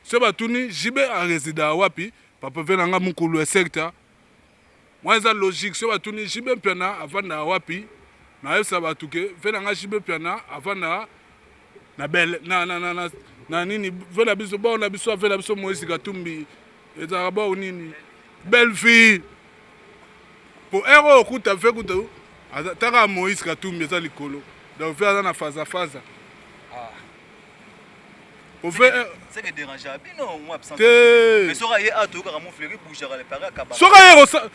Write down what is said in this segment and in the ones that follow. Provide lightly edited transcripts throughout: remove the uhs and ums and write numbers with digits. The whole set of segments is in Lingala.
Se batuni jibe a résida wapi papa venanga mukulu e secteur moi eza logique se batuni jibe piana avanda wapi na yesa batuke venanga jibe piana avanda na belle na nini vena biso ba na biso vena biso Moïse Katumbi eza ba nini belle fille pour héros okuta fait kuta taka Moïse Katumbi eza likolo donc faire na faza c'est que déranger non moi absent mais sera y a tout mon fleury bouger les parents kabala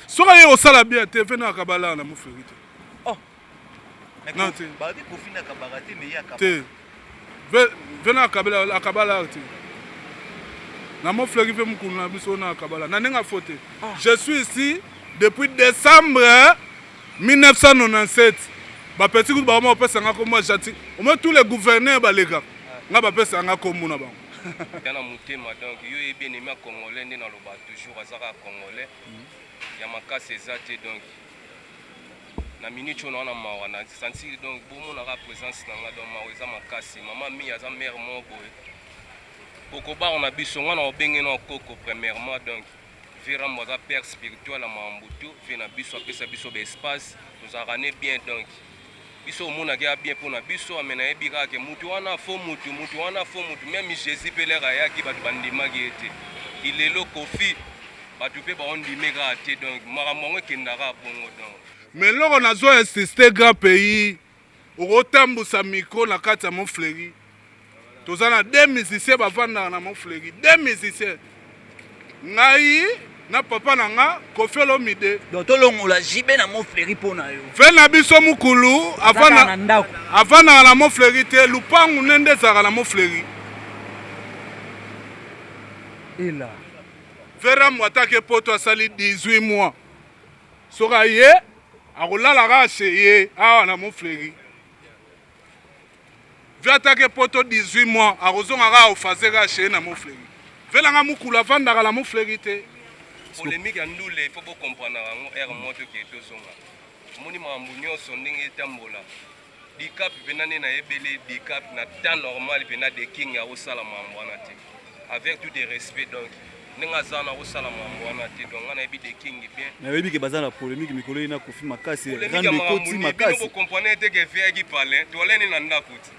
sera y sala bien te vena kabala na mon fleury oh non te ba di ko fina kabala te mais y a kabala te vena kabala te na mon fleury fait mukulu na biso na kabala na nenga faute je suis ici depuis décembre 1997 ba petit coup ba mo pesa ngako moi jati au moins tous les gouverneurs ba lega nga ba pesa ngako muna ba kana mutema donc yo e bien aimé congolais ndé na loba toujours azaka congolais ya makasi ezate donc na minute on a mawa na sentir donc bomo na présence na nga donc mawa eza makasi maman mi aza mère mo boy koko ba on a biso ngana obenge na koko premièrement donc vera mo za père spirituel à mambutu ve na biso apesa biso be espace nous a rané bien donc biso mona ga bien pour na biso amena ebika ke mutu wana fo mutu même Jésus pelera ya ki batu bandima ki ete ilelo kofi batu pe ba ondimeka ate donc maramongo kendaka bongo donc mais loko nazo insister grand pays okotambusa micro na kati ya mon fleury tozana deux musiciens bavanda na mon fleury deux musiciens ngai na papa nanga Koffi Olomide donc tolongola jibe na mon fleury pona yo vena biso mukulu avana na mon fleury te lupangu nende zaka na mon fleury ila vera mwatake poto asali 18 mois soka ye akolala ka ye awa na mon fleury viatake poto 18 mois akozonga ka ofaze ka ye na mon fleury velanga mukulu avandaka na mon fleury te polémique ya ndule il faut bo comprendre yango air moto ke tozonga moni mambo nyonso ndenge etambola dicap penane na ebele dicap na temps normal pena de king ya osala mambo wana te avec tout des respect donc ndenge azana osala mambo wana te donc ngana ebi de king bien na yebi ke bazana polémique mikolo ina Koffi makasi rande koti makasi bo comprendre te ke via ki parler tolene na ndakuti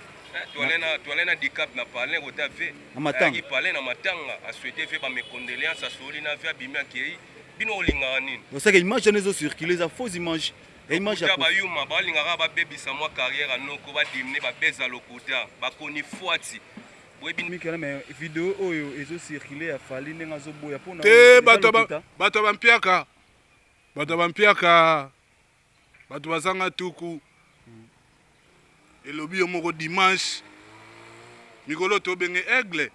tolena dicap na parler ko ta ve ki parler na matanga a souhaiter fait ba mes condoléances à soli na via bimia ki bino olinga nini donc ça que image nezo circuler za fausse image image ya ba yuma ba linga ba bebisa moi carrière anoko ba dimne ba beza lokuta ba koni fuati boyebi mikala mais vidéo oyo ezo circuler ya fali nenga zo boya pona te bato bampiaka bato bazanga tuku elobi yo moko dimanche mikolo tobenge aigle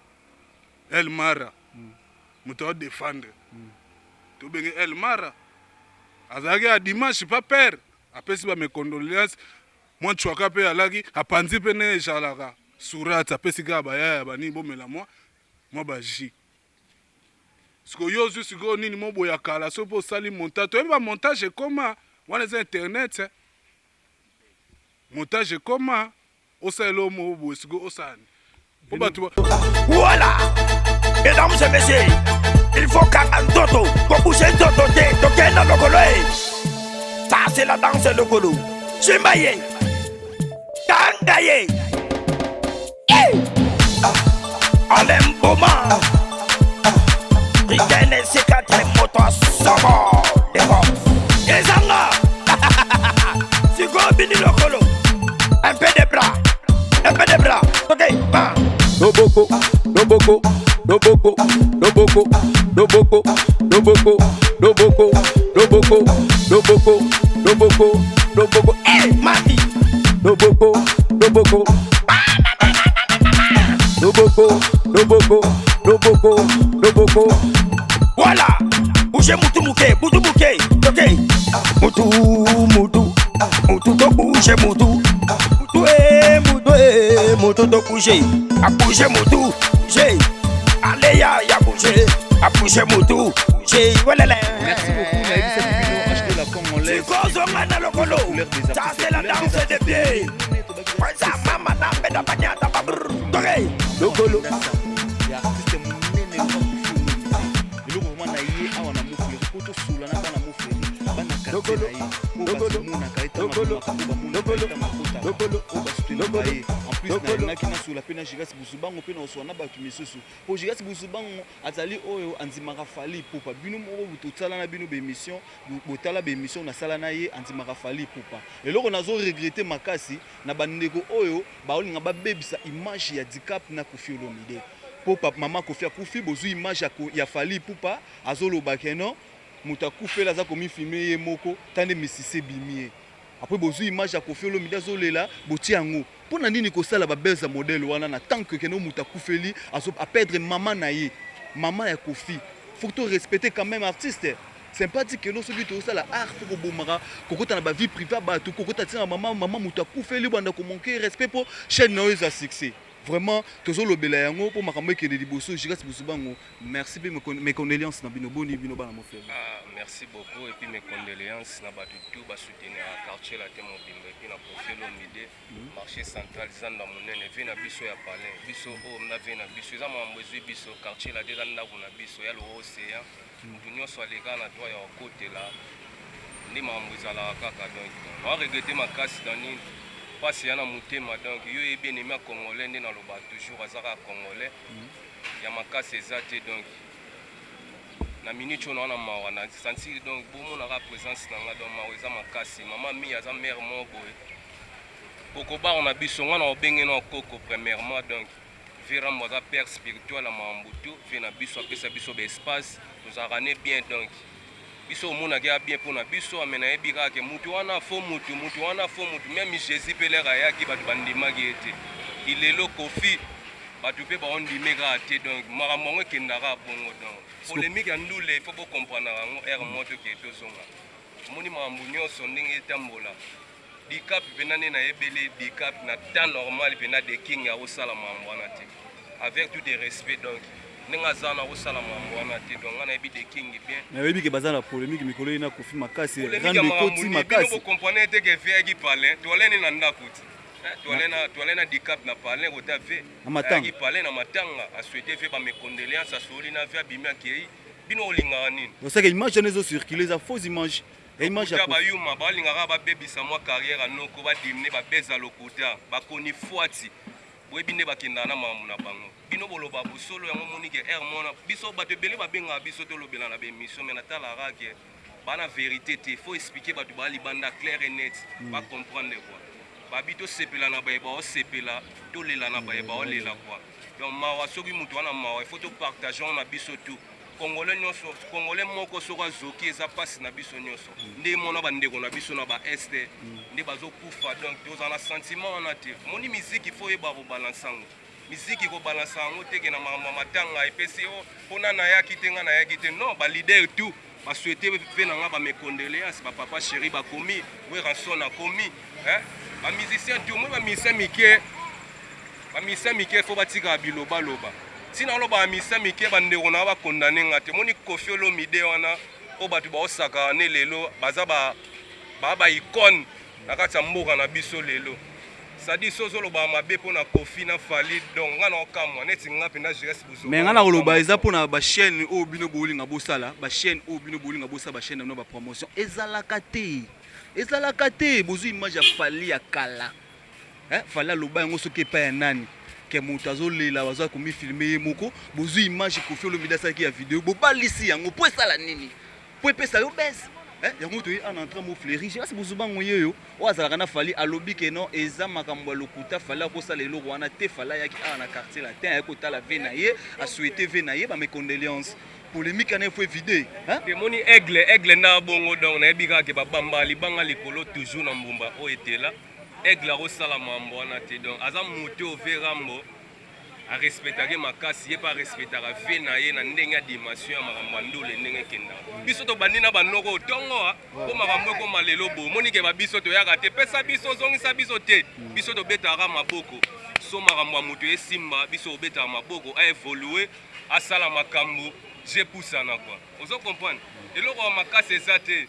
El Mara moto défendre tobenge El Mara azalaki ya dimanche pa père apesi ba mes condoléances moi chwaka pe alaki apanzi pe ne jalaka surat apesi ka bayaya bani bomela moi baji siko yo siko nini mo boya kala so po sali montage to ba montage comment wana za internet montage comment osalo mo bo siko osani voilà mesdames et messieurs il faut qu'un toto pour bouger toto te dans le colo ça c'est la danse de colo Chimbaye Tangaye Alem Boma Rikene C4 moto Sobo Debo Ezanga Sigo bini le colo un peu de bras ok Doboko hey Mati Doboko voilà bougez mutu muke ok mutu to bouger mutu to bouger a bouger mutu bouger allez ya bouger a bouger mutu bouger voilà merci beaucoup on a vu cette vidéo acheter la congolaise ça c'est la danse des pieds ça maman na beda banyata ya artiste po tosula na bana mofleri bana quartier na ye po bazomonaka etamakambo bamonaka etamapota po basutena ye en plus nalingaki nasula mpe na Gigas Busubango mpe naoswa na bato misusu po Gigas Busubango azali oyo andimaka Fally Ipupa bino moko totala na bino bémission botala bémission nasala na ye andimaka Fally Ipupa eloko nazo regrete makasi na bandeko oyo baolinga babebisa image ya Dicap na Koffi Olomide po mama Koffi akufi bozwi image ya Fally Ipupa azoloba keno muta kufela za komi filmer ye moko tande misise bimie après bozwi image ya Koffi Olomide azolela boti yango pona nini kosala babeza modèle wana na tant que keno muta kufeli azo a perdre maman na ye maman ya Koffi faut to respecter quand même artiste sympathique que nous soki to sala art faut ko bomaka kokota na ba vie privée ba to kokota tina maman muta kufeli banda ko manquer respect pour chaîne na za succès. Vraiment, toujours le bel yango pour makambo ke de liboso Gigas Busubango. Merci mes condoléances na bino boni bino bana mo frère. Ah, merci beaucoup et puis mes condoléances na batu tout ba soutenir à quartier la temo bimbe puis na Koffi Olomide marché central zanda monene vi na biso ya palais biso o na vi na biso za mambozi biso quartier la déjà na kuna biso ya lo océan dunyo so les gars na toi ya côté là ni mambozi ala kaka donc on regretter makasi dans ni pasi yana mutema donc yo e bien aimé congolais ndé na loba toujours azaka congolais ya makasi ezate donc na minute on a mawa na sentir donc bomo na présence na nga donc maweza makasi mama mi aza mère moko koko ba on a biso ngana obenge na koko premièrement donc vera moza père spirituel à mambutu ve na biso apesa biso be espace nous arane bien donc biso mona ke bien pona biso amena ebika ke mutu wana fo mutu même Jésus pelera yaki batu bandima gete ilelo Koffi batu pe ba ondimeka ate donc maramongo kendaka bongo donc polémique ya ndule faut pas comprendre ngo er moto ke tozonga moni mambu nyoso ndenge tambola Dicap penane na ebele Dicap na temps normal pena de king ya osala mambo wana te avec tout des respect donc nenga zana osala mambo wana te donc ngana ebi de king bien na yebi ke bazala polémique mikolo ina Koffi makasi grande koti makasi bino comprendre te ke vie ki parler tolene na ndakuti tolena Dicap na parler kota ve ki parler na matanga a souhaiter fait ba mes condoléances à soli na vie bimia ki bino olinga nini donc ça que image nezo circuler za fausse image et image ya bayuma balinga ba bebisa moi carrière noko ba dimne ba beza lokuta ba koni fuati boyebi nde bakenda na mamu na bango bino boloba bosolo yango monike mona biso bato ebele babenga biso tolobela na bémission mais natalaka ke bana vérité te faut expliquer bato balibanda clair et net ba comprendre quoi babi tosepela na bayeba osepela tolela na bayeba olela quoi donc mawa soki mutu wana mawa il faut topartager na biso tout congolais nyonso congolais moko soka zoki eza pasi na biso nyonso nde mona bandeko na biso na ba este nde bazokufa donc toza na sentiment wana te moni musique il faut yeba kobalansa yango musique kobalansa yango teke na matanga epesi o mpona nayaki te nga nayaki te non balider tout basouhaite mpe na nga bamecondoléance bapapa chéri bakomi we ranson akomi bamusicien tout moi bamusicien mike fo batika bilobaloba sina loba amisa mike bandeko na ba condamner ngate moni Koffi Olomide wana o batu ba osaka ne lelo baza ba icône na kati mboka na biso lelo sadi sozo loba mabe pona Koffi na Fally donc ngana okamwa neti ngapi na Gigas Busubango mais ngana loba eza pona ba chaîne o bino bolinga bosala ba chaîne o bino bolinga bosala ba chaîne na ba promotion ezalaka te bozu image ya Fally ya kala Fally loba yango soki pa ya nani ke mutu azolela waza komi filmer ye moko bozu image Koffi Olomide asalaki ya video bobalisi yango po esala nini po epesa yo bese yango toyi en entrant mo fleuri Gigas Busubango yeyo o azalaka na Fally alobi ke non eza makambo ya lokuta Fally akosala eloko wana te Fally ayaki awa na quartier latin ayakotala ve na ye asouhaite ve na ye ba mes condoléances polémique ane faut éviter demoni aigle na bongo donc na yebi kaka babamba libanga likolo toujours na mbumba o etela aigle akosala mambo wana te donc aza moto overambo a respectake makasi ye pa respectaka ve na ye na ndenge ya dimension ya makambo ya ndole ndenge ekenda biso tobandi na banoko otongo po makambo ekoma lelo bo monike babiso toyaka te pesa biso ozongisa biso te biso tobetaka maboko so makambo ya moto esimba biso obetaka maboko aévolue asala makambo jepusana kwa ozo comprendre eloko ya makasi eza te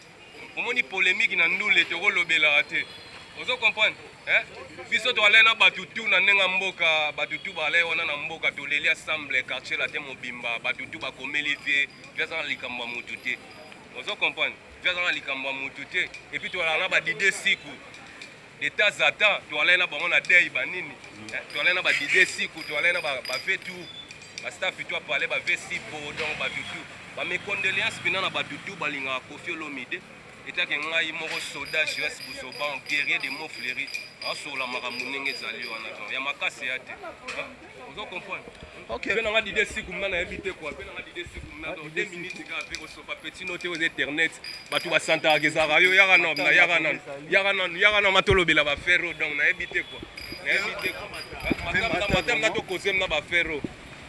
omoni polémique na ndule tokolobelaka te ozo comprendre biso toale na batutu na ndenga mboka batutu bale wana na mboka toleli ensemble quartier la te mobimba batutu bakomeli vie viaza na likambo ya motu te ozo comprendre viazana likambo mutu te et puis toala na ba dide siku de temps à temps toala na bango na dei banini toala na ba dide siku toala na ba vetu ba staff to parler ba vesi po donc ba tutu ba mes condoléances bina na ba tutu balinga Koffi Olomide etake ngai moko soda Jules Busoba guerrier de Montfleury asola makambo ndenge ezali wana ya makasi ya te ozo comprendre. OK. Pe na dide siku mna na éviter quoi. Pe na dide siku mna dans 2 minutes ka avec osoba petit noté aux internet batu ba santa gezara yo yaka na matolobela ba ferro donc na éviter quoi. Na éviter quoi. Matam na to kozem na ba ferro.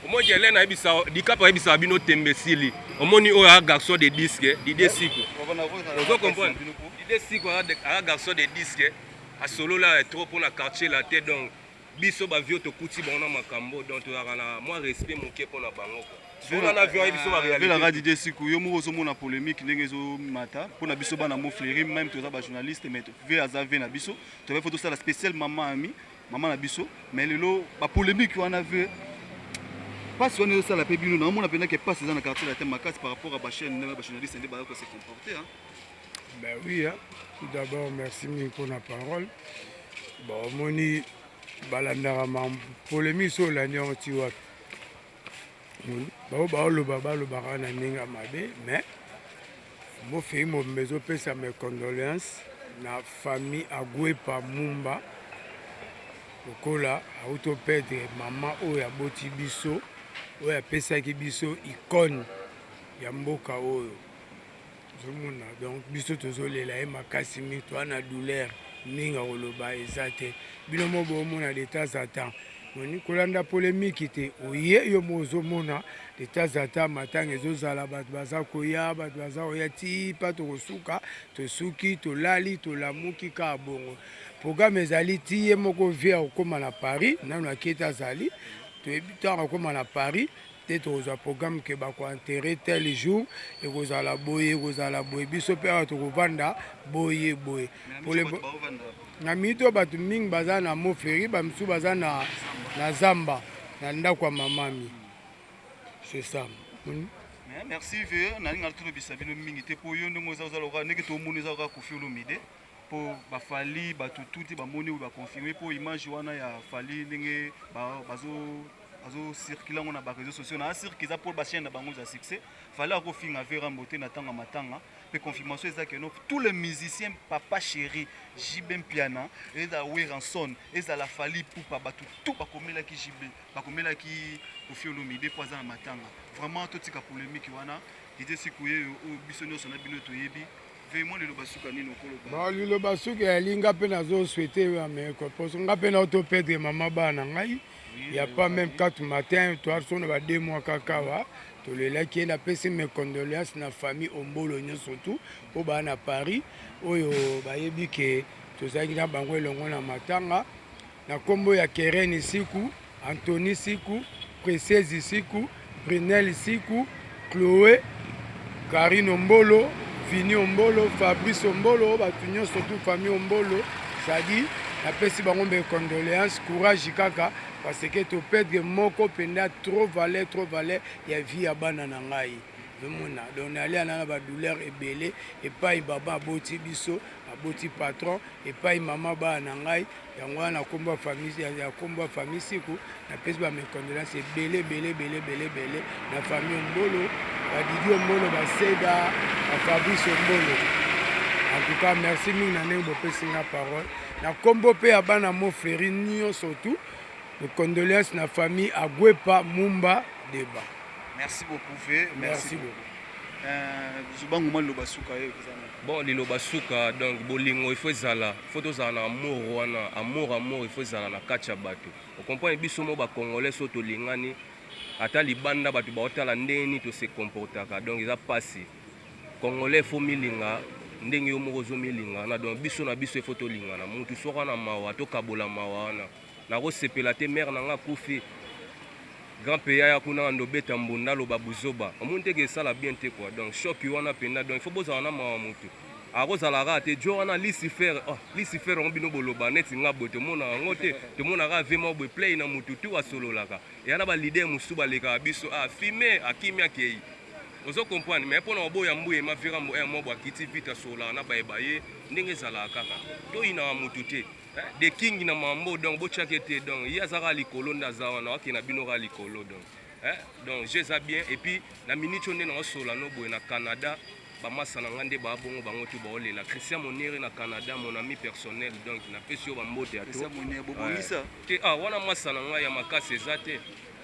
Omo jele na ebisa dikapa ebisa bino tembesili. Omoni o ya garçon de disque dide siku. Ozo comprendre. Dide siku a garçon de disque a solo là trop pour na quartier la tête donc biso ba vieux to kuti bona makambo donc to na moi respect moké pour na bango solo na vieux biso ba réalité la radio siku yo mo zo mona polémique ndenge zo mata pour na biso ba na Montfleury même to za ba journaliste mais ve azave na biso to va photo ça la spéciale maman na biso mais lelo ba polémique wana ve pas on est ça la pe bino na mona pena que passe dans la quartier la thème makasi par rapport à ba chaîne ba journaliste ndé ba ko se comporter hein. Ben oui hein. Tout d'abord merci pour la parole. Bon moni balandaka polémique sur la nyongo ti wapi balobaka na ndenge mabe mais mofei mobimba ezopesa mes condoléances na famille Agwepa Mumba lokola auto perdre mama oyo aboti biso oyo apesaki biso icône ya mboka oyo zomona donc biso tozolela ye makasi mingi toa na douleur mingi akoloba eza te bino mo bomona de temps à temps moni kolanda polémique te oye yo mozomona de temps à temps matanga ezozala bato baza koya bato baza koya ti pa tokosuka tosuki tolali tolamuki kaka bongo programme ezali ti ye moko vie akokóma na Paris nano aketi azali toyebi ntango akokóma na Paris te tokozwa programme ke bakoenterre tel jour ekozala boye biso mpe awa tokovanda boye na minute oyo bato mingi baza na Montfleury bamisu baza na zamba na ndako ya mamami c'est ça. Merci vieux nalinga tolobisa bino mingi te po yo ndenge ozaloka ndenge tomoni ezaloka Koffi Olomide po bafali bato tuti bamoni oyo baconfirme po image wana ya fali ndenge bazo circuler on a ba réseaux sociaux na circuler za pour ba chaîne na bango za succès fallait ako finga vera mbote na tanga matanga pe confirmation eza que tous les musiciens papa chéri Jibem Piana eza Weranson eza la fali pour ba tout ba komela ki Jibé ba komela ki Koffi Olomide po za matanga vraiment tout tika polémique wana idée sikuye o bisonyo sona bino to yebi vraiment le basuka nino koloba ba le basuka ya linga pe na zo souhaiter mais ko poso nga pe na auto perdre mama bana ngai. Il n'y a pas même 4 matins, toi, on va 2 mois kakawa. Tout le là qui est la PC mes condoléances na famille Ombolo surtout au bas à Paris. Oyo bayebi ke to ça qui na bango longo na matanga. Na kombo ya Keren Siku, Anthony Siku, Précieuse Siku, Brunel Siku, Chloé, Karine Ombolo, Vini Ombolo, Fabrice Ombolo, batunyo surtout famille Ombolo. Ça dit la PC bango mes condoléances, courage kaka. Parce que tu perdre moko penda trop valait ya vie ya bana na ngai vemona donc aller na ba douleur ebele et pas baba aboti biso aboti patron et pas mama ba na ngai yango na komba famille ya komba famille siku na pesi ba mes condoléances ebele na famille Mbolo ba Didier Mbolo ba Seda ba Fabrice Mbolo en tout cas merci mingi na ndenge bopesi nga parole na kombo pe ya bana Montfleury nio surtout. Mes condoléances na famille Agwepa Mumba Deba. Merci beaucoup, Fé. Merci beaucoup. Zubangu mal lobasuka bon le lobasuka donc bolingo il faut zala photo za na amour wana amour il faut zala na kacha bato. On comprend biso mo ba congolais soto lingani ata libanda bato ba otala ndeni to se comportaka donc ils a passé congolais faut milinga ndenge yo moko zo milinga na donc biso na biso photo lingana mutu soka na mawa to kabola mawa na nako sepela te mère nanga kufi grand pays ya kuna ndo beta mbunda lo babuzoba omuntu ke sala bien te quoi donc choc wana penda donc il faut boza na mawa mutu akoza la rate jo wana Lucifer on bino boloba net nga bote mona ngote te mona ka vraiment bo play na mutu tu wa solo laka et ana ba leader musuba leka biso filmer akimia kei ozo comprendre mais mpona oboya mbuye mavira mo bwakiti vite asolaka na bayeba ye ndenge ezalaka kaka toyinaka motu te de king na mambo donc botiaka ete donc ye azaka likolo nde aza wana akena bino kaka likolo donc je eza bien et puis na minute nde naosola no boye na Canada bamasa na nga nde babongo bango tu baolela Christian Monere na Canada mon ami personnel donc napesi yo bambote ya to wana masa na nga ya makasi eza te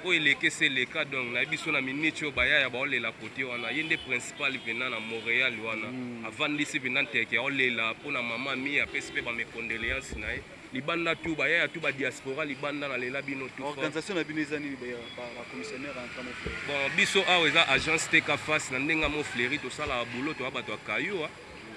oyo elekesi eleka donc na biso na minute oyo bayaya baolela kote wana ye nde principal pena na Montréal wana avandisi pena nteke aolela mpona mama mi apesi mpe bamecondoléance na ye libanda tu bayaya tu badiaspora libanda na lela bino tu organisation na bino eza nini bacommissionnaire entra Montfleury bon biso awa eza agence teka face na ndenge Montfleury tosalaka boulot toya bato ya kayo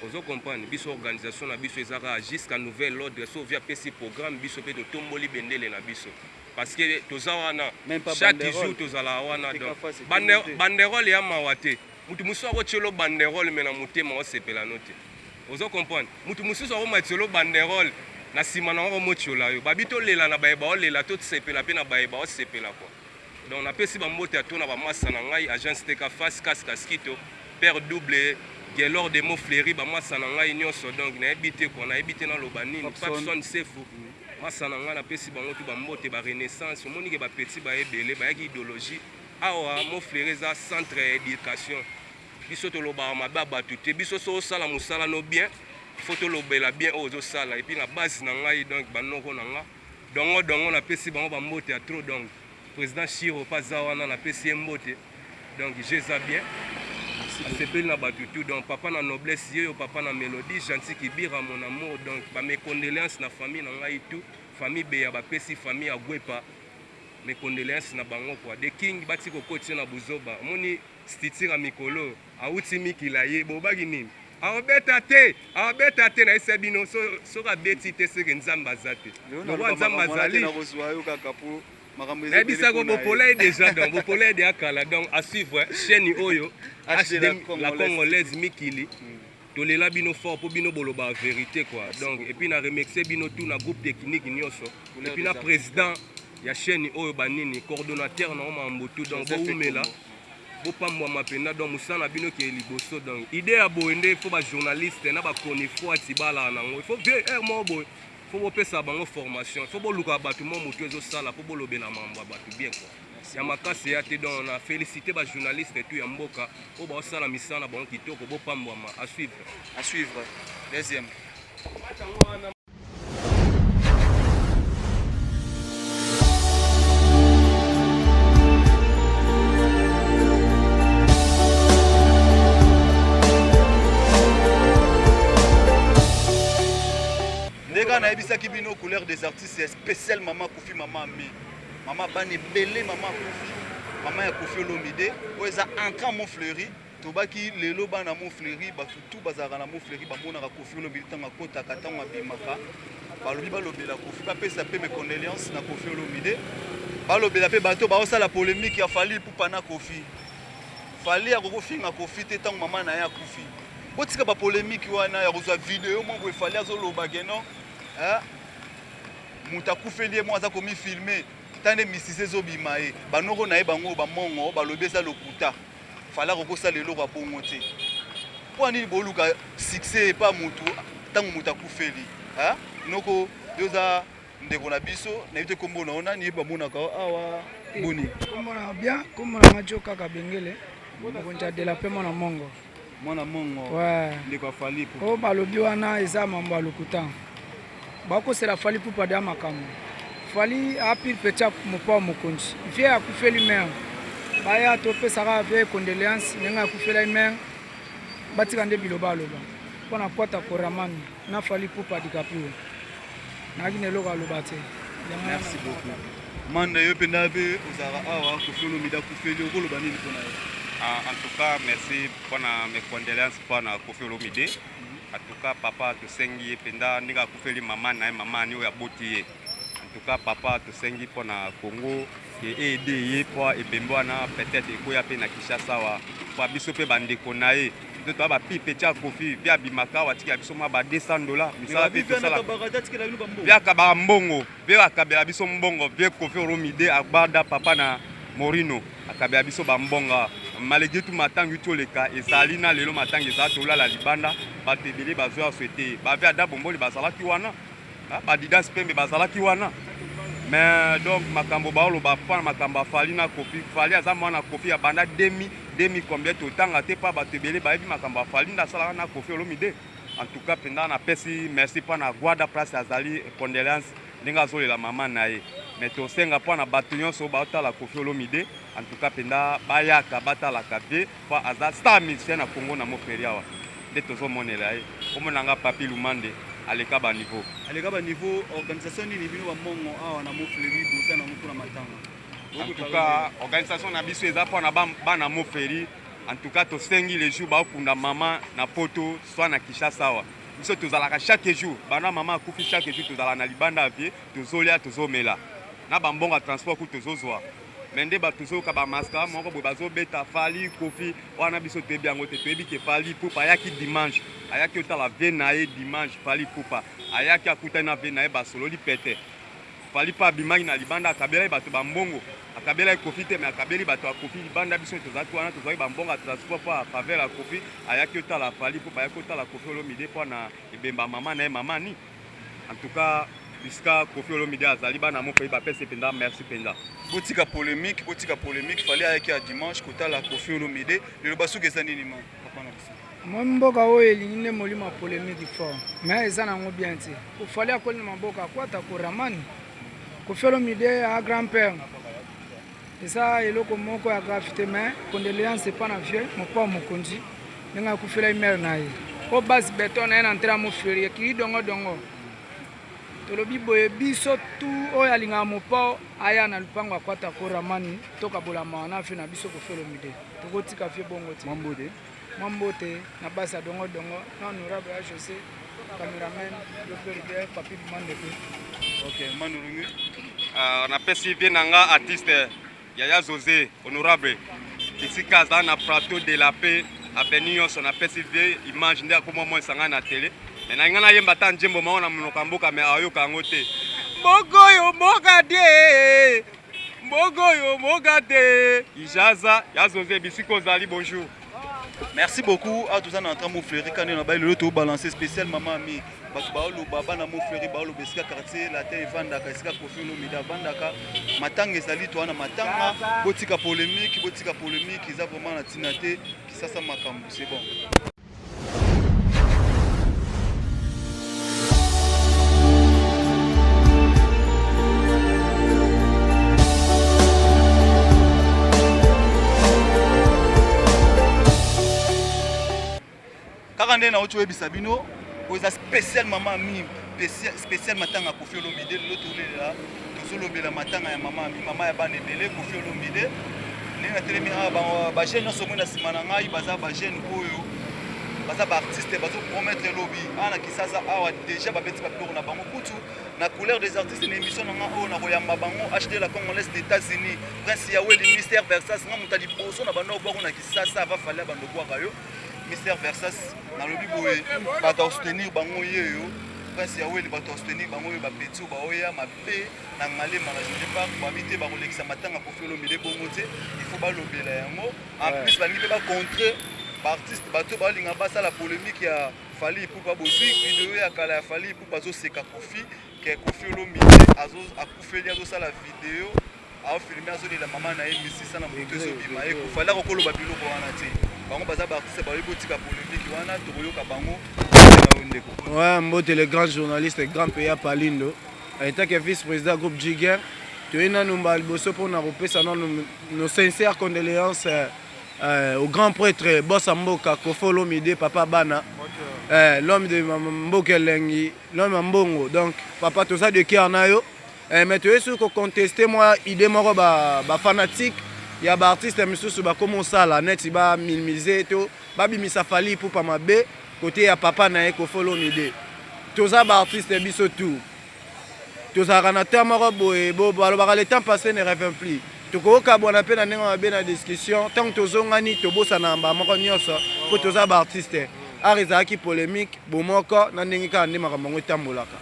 ozo comprendre biso organisation na biso ezaka jusqu'à nouvel ordre so via pesi programme biso mpe totomboli bendele na biso parce que toza wana chaque jour tozala wana donc banderole ya mawa te mutu mosusu akotielo banderole me na motema osepela no te ozo comprendre mutu mosusu akomatielo banderole na nsima na ngo motiola yo babi tolela na bayeba olela tosepela mpe na bayeba osepela kwa donc napesi bambote ya to na bamasa na ngai agence teka face kaskito père double Gelor de Montfleury bamasa na ngai nyonso donc nayebi te kwa nayebi te naloba nini Papson Sefu masa na ngai napesi bango tu bambote ba renaissance omoni ke bapeti bayebele bayaki idéologie awa Montfleury eza centre éducation biso tolobaka mabe bato te biso so osala mosala no bien faut tolobela bien oyo ozosala et puis na base na ngai donc banoko na nga dongo napesi bango bambote ya trop donc président Chiro paza wana napesi ye mbote donc jeza bien asepeli na bato tout donc papa na noblesse yo papa na mélodie gentil kibira mon amour donc mes condoléances na famille na ngai tout famille beya bapesi famille ya Gwepa mes condoléances na bango kwa de king bati kokoti na buzoba moni stitira mikolo auti mikila ye bobaki nini abeta te na esa bino soka beti te seke nzamba aza te lokwa nzamba azali nayebisaka bopolai déjà donc bopolai de akala donc à suivre chaîne oyo HD la congolaise mikili tolela bino fort po bino boloba vérité quoi donc et puis na remercier bino tout na groupe technique nyonso et puis na président ya chaîne oyo banini coordonnateur na mambo tout donc boumela bopambwa mapenda donc musana bino ke liboso donc idée ya boende faut ba journaliste na ba konifo atibala nango il faut bien mo boy faut bopesa bango formation faut boluka bato mo moto ezosala po bolobela mambo bato bien quoi ya makasi ya te donc na féliciter ba journaliste tout ya mboka po ba osala misana bango kitoko bopambwama à suivre deuxième nayebisaki bino couleur des artistes c'est spécial Mama Koufi Mama Ami Mama bane belé Mama Koufi Mama ya Koufi Olomide oyo eza entrant Montfleury tobaki lelo bana Montfleury bato tout bazalaka na Montfleury bamonaka Koufi Olomide ntango akotaka ntango abimaka balobi balobela Koufi bapesa mpe mes condoléances na Koufi Olomide balobela mpe bato baosala polémique ya Fally Ipupa na Koufi Fally akokofinga Koufi te ntango mama na ye akufi botika bapolémique wana ya kozwa video moko Fally azoloba keno mutu akufeli ye mo aza komifilme tande misise ezobima ye banoko na ye bango bamongo balobi eza lokuta Fally akokosala eloko ya bongo te mpo nini boluka succès epa mutu ntango mutu akufeli noko yo oza ndeko na biso nayebi te nkombo na yo nani ye bamonaka awa boni komona bien komona majo kaka bengele mokonzi adela mpe mwana mongo ndeko ya Fally Ipupa o balobi wana eza mambo ya lokuta bakosela Fally Ipupa da makambo Fally apil pecha mopa mokonzi vie akufeli mer baya topesaka vie condoléance ndenge akufela mer batika nde biloba aloba mpona kwata koramani na Fally Ipupa DiCaprio naki na eloko aloba te. Merci beaucoup. Manda yo penda pe ozara awa Koufi Olomide akufeli okoloba nini mpona yo? En tout cas, merci pour mes condoléances pour Koufi Olomide. En tout cas, papa, tu sengi penda ninga kufeli maman na maman ni ya boti. En tout cas, papa, tu sengi pour na Congo qui aidé pour ebembo na peut-être ekoya pe na Kinshasa wa pour biso pe bandeko na ye. De toi ba pipe tia Koufi via bimaka wa tika biso ma ba $200. Misala pe to sala. Via ka mbongo, via kabela biso mbongo, via Koufi Olomide agbada papa na Morino akabela biso ba mbonga. malgré tout matangi toleka ezali na lelo matangi ezala tolala libanda bato ebele bazwa souhaité bave ada bomboli bazalaki wana badidas pembe bazalaki wana mais donc makambo baoloba mpona makambo afali na kofi fali aza mwana kofi ya banda demi combien totanga te mpa bato ebele bayebi makambo afali nde asalaka na kofi olomide en tout cas mpenza napesi merci mpona gwada place azali condoléance ndenge azolela mama na ye mais tosenga mpona bato nyonso baotala kofi olomide en tout cas mpenza bayaka batalaka vie mpo aza star musicien na congo na moferi awa nde tozomonela ye omonanga papi lumande aleka baniveau organisation nini bino bamongo awa na mofleri boza nango mpona matanga en tout cas organisation na biso eza mpona bana moferi en tout cas tosengi les jours baokunda mama na poto soit na Kinshasa awa biso tozalaka chaque jour bana mama akufi chaque jour tozala na libanda ya vie tozolia tozomela na bambongo ya transport ku tozozwa mais nde bato tozoyoka bamaskara moko boye bazobeta fali kofi wana biso toyebi yango te toyebi ke fali pupa ayaki dimanche ayaki otala ve na ye dimanche fali pupa ayaki akutani na ve na ye basololi pete fali mpe abimaki na libanda akabelaki bato bambongo akabelaki kofi te mais akabeli bato ya kofi libanda biso tozalaki wana tozalaki bambongo ya transport mpo afavere ya kofi ayaki otala fali pupa ayaki otala kofi olomide mpo na ebemba mama na ye mama ni en tout cas bisika kofi olomide azali bana moko bapesi mpenza merci mpenza botika polémique fali ayaki ya dimanche kotala kofi olomide lelo basuki eza nini ma papa na biso moi mboka oyo elingi nde molimo polémique fort mais eza nango bien te kofali akoli na maboka akwata koramani kofi olomide a grand père eza eloko moko ya grave te mais condoléance epa na vieux mopa mokonzi ndenge akufela mare na ye o base beton na ye na ntere ya mofleri ekili dongo tolobi boye biso tu oyo alingaka mopa aya na lupango akwata koramani tokabolama wana fe na biso kofi olomide tokotika fie bongo te Mambote, na basa dongo na honorable ya José, cameraman, le papi Mandepe. Ok, Manurungu. On a perçu nanga artiste Yaya José, honorable. Ici Kaza na plateau de la paix, à Benignos, on a perçu image de comment moi sanga na télé. Mais na ngana yemba tan jembo ma na munokamboka me ayo kangote. Bogoyo mogade. Bogoyo mogade. Ijaza, ya José bisiko zali bonjour. Merci beaucoup à tous en entrant mon fleury quand on a baillé le tout balancé spécial maman mi parce que baba na mon fleury baolo beska quartier la terre vanda ka ska kofi no mida vanda ka matanga ezali to na matanga botika polémique ils a vraiment la tinate qui ça makambo c'est bon. Kaka nde na ocho ebisa bino oza spécial maman mi spécial matanga kofi olomide l'autre là tozolobela matanga ya mama ya bana ebele kofi olomide ndenge na telemi ba jeune nyonso moi na nsima na ngai baza ba jeune oyo baza ba artiste bazopromettre lobi ana kisasa awa déjà babeti babiloko na bango kutu na couleur des artistes na émission na nga oyo na koyamba bango acheter la congolaise des États-Unis Prince Yaweli Mystère Versas nga moto aliboso na bando bwako na kisasa ava fale bando bwaka yo Mystère Versas na lobi boye bato soutenir bango yeyo Prince Yaweli bato soutenir bango yo ba petit ba oya mabe na ngale mala je pas babité ba kolekisa matanga kofi olomide bongo te il faut ba lobela yango en plus ba ngi ba contrer ba artiste bato ba linga basa la polémique ya Fali Ipupa bozwi vidéo ya kala ya Fali Ipupa zo seka kofi ke kofi olomide azo akufeli azo sala vidéo a filmer azo de la maman na ye misisa na moto zo bima e kufala ko koloba biloko wana te bango baza ba artiste ba botika polémique wana to koyoka bango na ndeko. Ouais, Mbote le grand journaliste grand PA Palindo en tant que vice-président groupe Jiger toyena numba liboso pona kopesa nos sincères condoléances au grand prêtre Bossa Mboka Kofi Olomide papa bana l'homme de Mboka Lengi l'homme mbongo donc papa tout ça de cœur na yo mais tu es sûr que contester moi idée moko ba fanatique ya ba artiste misusu ba comme ça la net ba minimiser to ba bimisa Fali Ipupa mabe côté ya papa na ye Kofi Olomide tous ça ba artiste biso tout tous ça kana moko boye bo le temps passé ne revient plus tokoka bona pe na ndenge mabe na discussion tant tozongani tobosana ba moko nyonso po toza ba artiste art ezalaki polémique bomoko na ndenge kaka nde makambo yango etambolaka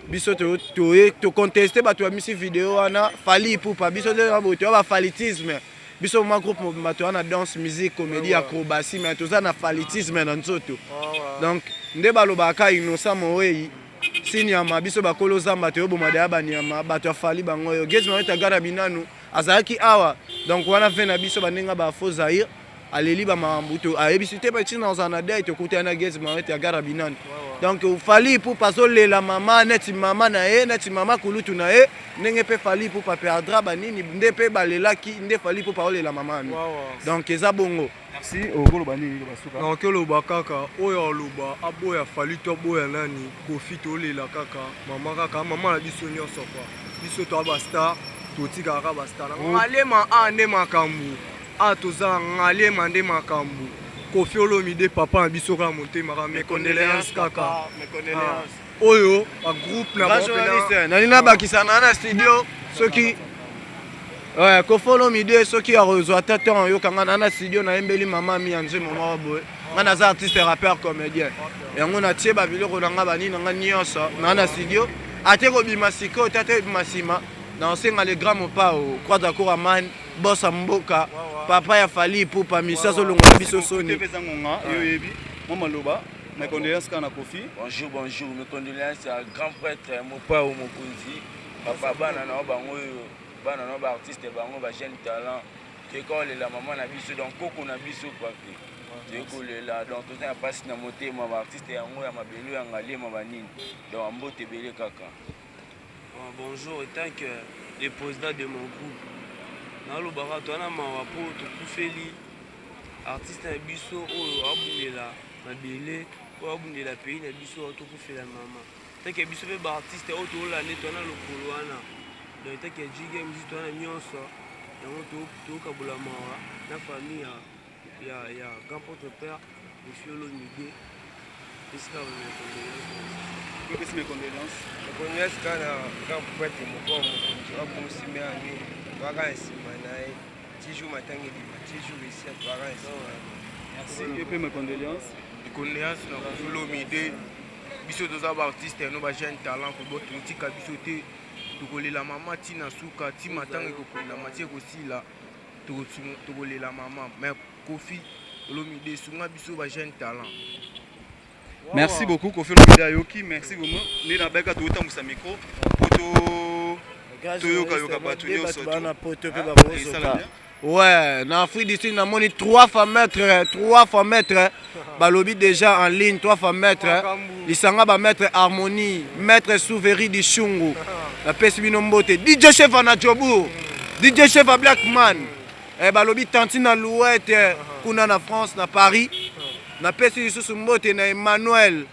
biso to conteste bato ya misi vidéo wana Fali Ipupa biso toya bafalitisme biso ma groupe bato na danse musique comédie acrobatie mais toza na falitisme na nzoto donc nde balobaka Innocent Moei sinyama biso bakolo zamba to yoboma da banyama bato afali bango yo Gezi Mawete agara binanu azalaki awa donc wana fe na biso banenga ba faux Zaïre aleli ba mambuto ayebisi te petit na ozana dai to kutana Gezi Mawete agara binanu donc fali pour pasole la mama neti mama na ye neti mama kulutu na ye ndenge pe fali pour pa perdra banini nde pe balelaki nde fali pour parole la mama donc eza bongo. Merci okoloba nini basuka na okoloba kaka oyo aloba aboya fali to aboya nani kofi tolela kaka mama na biso nyonso kwa biso to ba star totikaka ba star ngalema ande makambu toza ngalema nde makambu Kofi Olomide papa na biso ka motema ka mes condoléances kaka oyo a groupe na journaliste nalina bakisana na studio soki Kofi Olomide soki arozwa tata yo kanga na studio na embeli mama mi anje mama boy ngana za artiste rappeur comédien yango na tie ba biloko na nga bani na nga nyonso na studio ate ko bima siko tata masima na osenga le grand mopa o croix cour man boss mboka papa ya fali pour pa misa so longo biso soni pesa ngonga yo yebi mama loba mes condoléances kana Kofi. Bonjour, mes condoléances à grand prêtre mopa o mokonzi papa bana na bango bana na ba artiste bango ba jeune talent ke ko le la maman na biso donc koko na biso papi je ko le la donc tout ça passe na motema ba artiste yango ya mabelu ya ngalema banini donc ambote belé kaka. Bonjour, tant que le président de mon groupe nalobaka twana mawa po tokufeli artiste na biso oyo abundela mabele oyo abundela pays na biso tokufela mama tant que biso pe ba artiste oyo tolande twana lokolo wana donc tant que jige musique twana nyonso yango tokabola mawa na famille ya grand porte père Kofi Olomide esika mes condoléances. condoléances kana grand prêtre mopa mokonzi abongisi ani twaka nsima na ye toujours matangeli toujours ici twaka nsima. Merci et puis mes condoléances. Condoléances na Kofi Olomide biso toza ba artiste no ba jeune talent ko boto tika biso te tokolela mama tina suka ti matanga kokolela matie kosila tokolela mama mais Kofi Olomide sunga biso ba jeune talent. Merci beaucoup Kofi Olomide ayoki, merci vraiment. Ni na beka tuuta musa micro poto toyoka batu nyonso ouais na Afrique du Sud na moni 3 fois maître balobi déjà en ligne 3 fois maître lisanga ba maître harmonie maître souveri di shungu la pesi bino mbote DJ chef na Jobu DJ chef a Blackman balobi Tantine Louette kuna na France na Paris na pesi lisusu mbote na Emmanuel